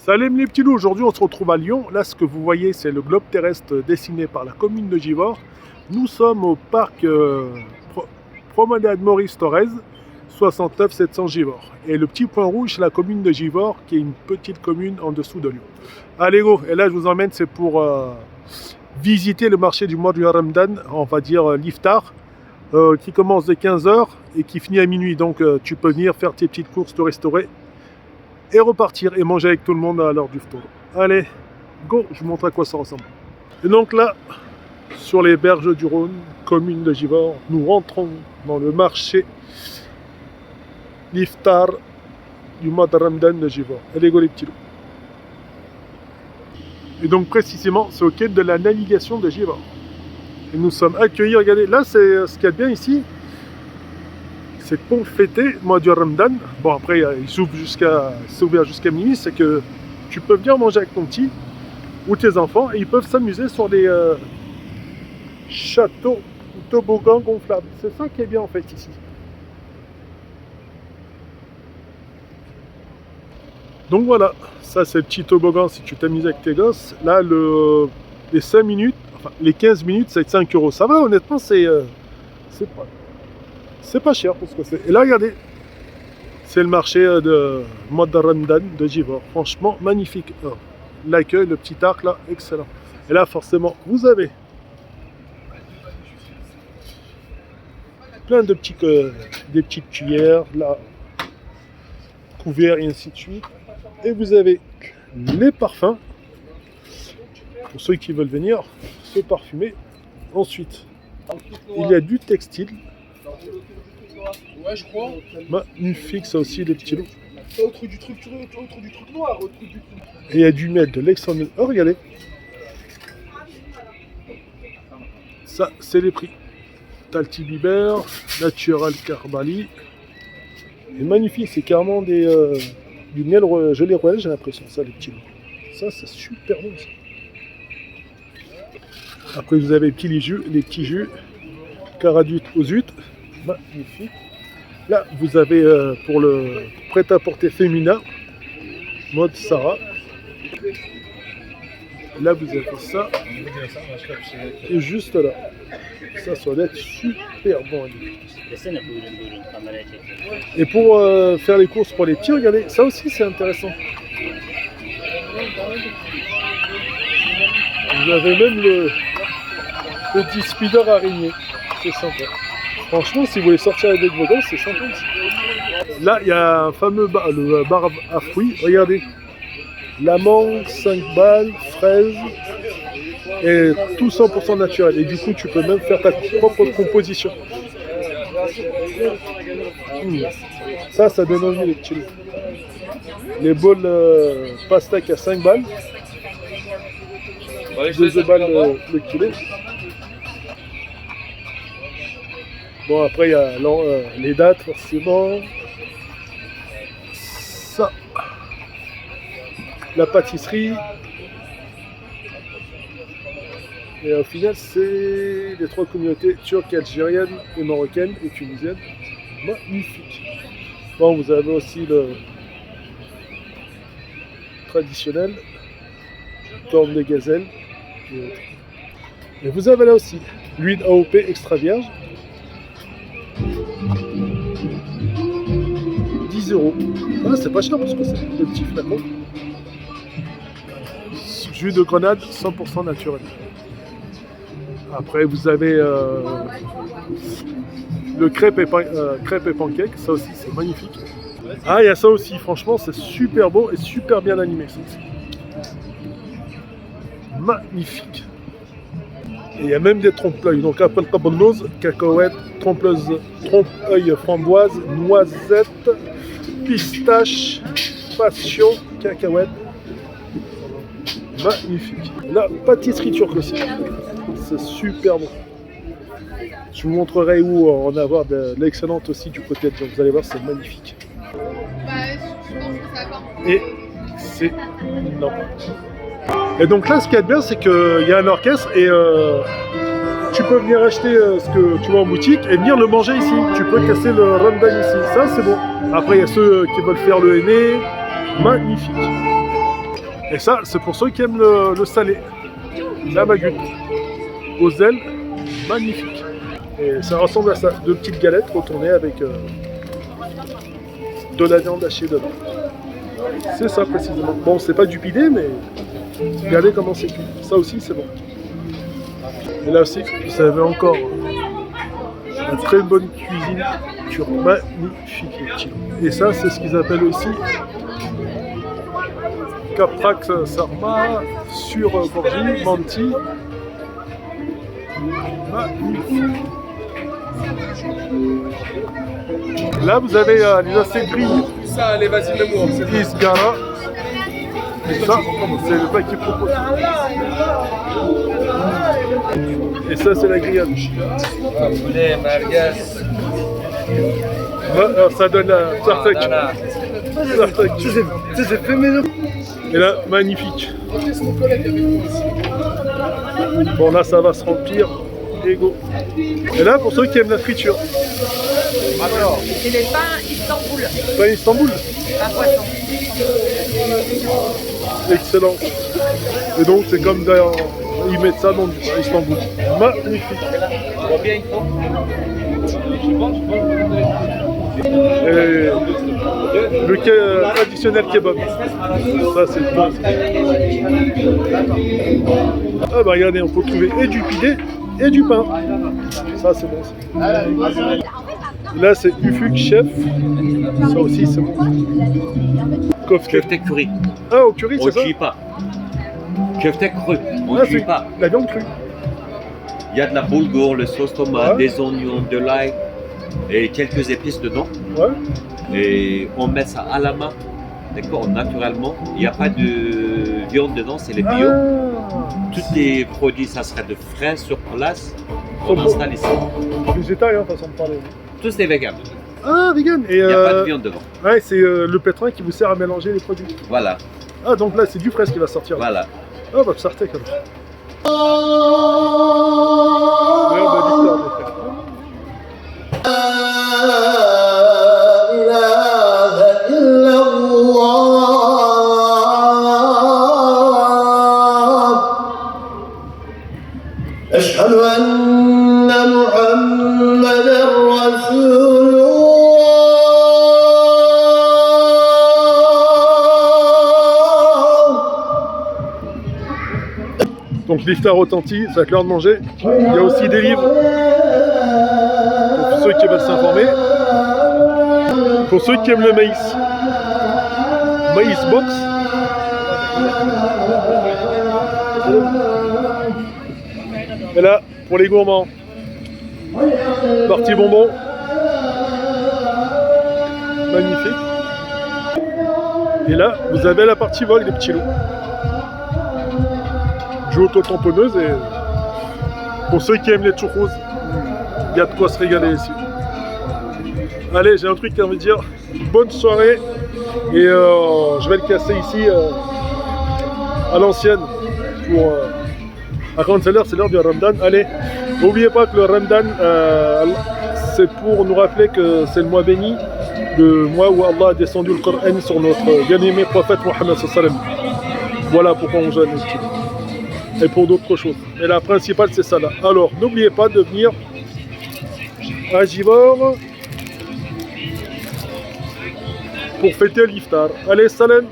Salut les petits loups, aujourd'hui on se retrouve à Lyon. Là ce que vous voyez c'est le globe terrestre dessiné par la commune de Givors. Nous sommes au parc Promenade Maurice Thorez, 69 700 Givors. Et le petit point rouge c'est la commune de Givors qui est une petite commune en dessous de Lyon. Allez go, et là je vous emmène c'est pour visiter le marché du mois du Ramadan, on va dire l'iftar, qui commence de 15h et qui finit à minuit. Donc tu peux venir faire tes petites courses, te restaurer et repartir et manger avec tout le monde à l'heure du ftour. Allez, go, je vous montre à quoi ça ressemble. Et donc là, sur les berges du Rhône, commune de Givors, nous rentrons dans le marché l'iftar du mois de Ramadan de Givors. Allez go les petits loups. Et donc précisément, c'est au quai de la navigation de Givors. Et nous sommes accueillis, regardez, là c'est ce qu'il y a de bien ici. C'est pour fêter le mois du Ramadan. Bon après c'est ouvert jusqu'à minuit, c'est que tu peux venir manger avec ton petit ou tes enfants et ils peuvent s'amuser sur des châteaux ou toboggans gonflables. C'est ça qui est bien en fait ici. Donc voilà, ça c'est le petit toboggan si tu t'amuses avec tes gosses. Là les 5 minutes, enfin les 15 minutes c'est 5 €. Ça va honnêtement, c'est pas cher pour ce que c'est. Et là, regardez, c'est le marché de mois de Ramadan de Givors. Franchement, magnifique. Oh, l'accueil, le petit arc là, excellent. Et là, forcément, vous avez plein de des petites cuillères, là, couverts et ainsi de suite. Et vous avez les parfums pour ceux qui veulent venir se parfumer. Ensuite, il y a du textile. Ouais, je crois. Magnifique, ça aussi, les petits loups. Autre du truc noir, autre du truc. Et il y a du miel de l'Aix-en-Ile. Oh, regardez. Ça, c'est les prix. Taltibiber, Natural Carbali. Et magnifique, c'est carrément du miel gelé royal, j'ai l'impression, ça, les petits loups. Ça, c'est super bon, ça. Après, vous avez les petits jus, Caradut aux huîtres. Magnifique. Là, vous avez pour le prêt-à-porter féminin, mode Sarah. Là, vous avez ça. Et juste là. Ça doit être super bon. Et pour faire les courses pour les petits, regardez, ça aussi c'est intéressant. Vous avez même le petit speeder araignée. C'est sympa. Franchement, si vous voulez sortir avec vos gosses, c'est sympa aussi. Là, il y a un fameux le bar à fruits. Regardez. L'amande, 5 balles, fraises, et tout 100% naturel. Et du coup, tu peux même faire ta propre composition. Ça donne envie, les petits loups. Les bols pastèques à 5 balles. 2 balles le kilo. Bon, après, il y a les dates, forcément. Ça. La pâtisserie. Et au final, c'est les 3 communautés turques, algériennes et marocaines et tunisiennes. Magnifique. Bon, vous avez aussi le traditionnel, corne de gazelle. Et vous avez là aussi l'huile AOP extra vierge. 10 €. Ah, c'est pas cher parce que c'est le petit flacon. Jus de grenade 100% naturel. Après vous avez le crêpe et pancake, ça aussi c'est magnifique. Ah, il y a ça aussi, franchement c'est super beau et super bien animé ça aussi. Magnifique. Et il y a même des trompe-l'œil, donc apple cabanos, cacahuètes, trompe-œil framboise, noisette, pistache, passion, cacahuètes. Magnifique. La pâtisserie turque aussi. C'est super bon. Je vous montrerai où en avoir de l'excellente aussi du côté de Lyon. Vous allez voir, c'est magnifique. Et c'est énorme. Et donc là, ce qu'il y a de bien, c'est qu'il y a un orchestre et tu peux venir acheter ce que tu vois en boutique et venir le manger ici. Tu peux casser le Ramadan ici. Ça, c'est bon. Après, il y a ceux qui veulent faire le henné. Magnifique. Et ça, c'est pour ceux qui aiment le salé. La magoutte. Aux ailes, magnifique. Et ça ressemble à ça, deux petites galettes retournées avec de la viande hachée dedans. C'est ça précisément. Bon, c'est pas du pidé, mais regardez comment c'est cuit. Ça aussi, c'est bon. Et là aussi, vous avez encore une très bonne cuisine turque. Magnifique. Et ça, c'est ce qu'ils appellent aussi Kaprak Sarma sur Gorgi, Manti. Magnifique. Là, vous avez les assiettes grilles. Ça, allez, vas-y, mets-moi. Isgara. Et ça, c'est le plat qu'ils proposent. Et ça, c'est la grillade. Poulet, merguez. Alors, ça donne la tartac. C'est fait maintenant. Et là, magnifique. Bon, là, ça va se remplir. Et go. Et là, pour ceux qui aiment la friture. C'est les pains Istanbul, Pas Istanbul. pain poisson. Excellent. Et donc, c'est comme d'ailleurs, ils mettent ça dans du pain Istanbul. Magnifique. Combien il faut? Et le traditionnel kebab. Ça, c'est bon. Ah bah regardez, on peut trouver et du pidé et du pain. Ça, c'est bon. Là, c'est Ufuk Chef. Ça aussi, c'est bon. Kofte. Köfte curry. Ah, au curry, On c'est ça? cuit pas. Köfte cru. On Ah, cuit c'est pas. la viande crue. Il y a de la boulgour, le sauce tomate, Ouais. des oignons, de l'ail et quelques épices dedans. Ouais. Et on met ça à la main, d'accord, naturellement. Il n'y a pas de viande dedans, c'est les bio. Ah, Tous les produits, ça serait de frais sur place. Sont On bons. installe ici. végétarien, façon de parler. Tous les véganes. Ah, vegan. Et Il n'y a pas de viande dedans. ouais, c'est le pétrin qui vous sert à mélanger les produits. Voilà, Ah, donc là, c'est du frais qui va sortir. voilà. Ah, bah, ça alors. Ouais, bah, l'histoire, des frères. أشهد أن محمدا رسول الله. Donc l'iftar authentique, ça va être l'heure de manger. Il y a aussi des livres pour ceux qui veulent s'informer. Pour ceux qui aiment le maïs. Maïs box. Et là, pour les gourmands, partie bonbon. Magnifique. Et là, vous avez la partie vol des petits loups. Jeu auto-tamponneuse et pour ceux qui aiment les churros, il y a de quoi se régaler ici. Allez, j'ai un truc à vous dire. Bonne soirée et je vais le casser ici à l'ancienne pour à quand c'est l'heure du Ramadan. Allez, n'oubliez pas que le Ramadan c'est pour nous rappeler que c'est le mois béni, le mois où Allah a descendu le Coran sur notre bien-aimé prophète Mohammed sallallahu alayhi wa sallam. Voilà pourquoi on jeûne ici. Et pour d'autres choses. Et la principale, c'est ça là. Alors, n'oubliez pas de venir à Givor pour fêter l'iftar. Allez, salam!